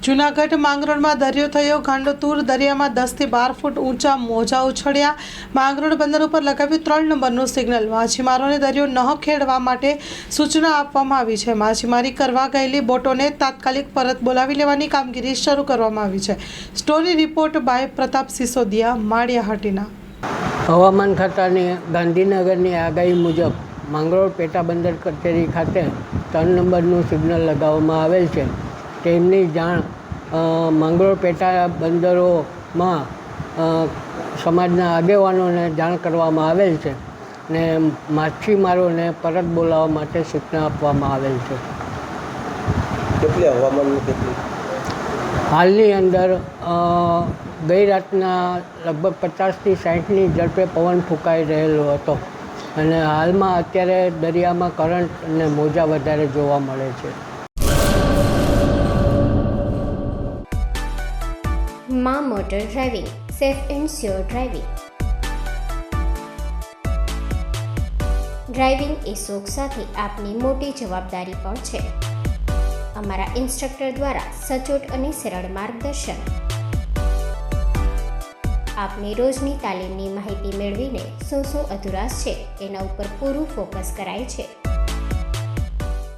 જૂનાગઢ માંગરોળમાં દરિયો થયો ગાંડોતુર. દરિયામાં 10 થી 12 ફૂટ ઊંચા મોજા ઉછળ્યા. માંગરોળ બંદર ઉપર લગાવ્યું 3 નંબરનું સિગ્નલ. માછીમારોને દરિયો ન ખેડવા માટે સૂચના આપવામાં આવી છે. માછીમારી કરવા ગયેલી બોટોને તાત્કાલિક પરત બોલાવી લેવાની કામગીરી શરૂ કરવામાં આવી છે. Story report by Pratap Sisodia, Maliyahatina. હવામાન ખાતાની ગાંધીનગરની આગાહી મુજબ માંગરોળ પેટા બંદર કચેરી ખાતે 3 નંબરનું સિગ્નલ લગાવવામાં આવેલ છે. તેમની જાણ માંગરોળ પેટા બંદરોમાં સમાજના આગેવાનોને જાણ કરવામાં આવેલ છે ને માછીમારોને પરત બોલાવવા માટે સૂચના આપવામાં આવેલ છે. હાલની અંદર ગઈ રાતના લગભગ 50થી 60ની ઝડપે પવન ફૂંકાઈ રહેલો હતો અને હાલમાં અત્યારે દરિયામાં કરંટ અને મોજા વધારે જોવા મળે છે. માં motor driving, safe and sure driving. Driving એ શોખ સાથે આપની મોટી જવાબદારી પણ છે. અમારા ઇન્સ્ટ્રક્ટર દ્વારા સચોટ અને સરળ માર્ગદર્શન. આપની રોજની તાલીમની માહિતી મેળવીને શું અધુરાશ છે એના ઉપર પૂરું ફોકસ કરાય છે.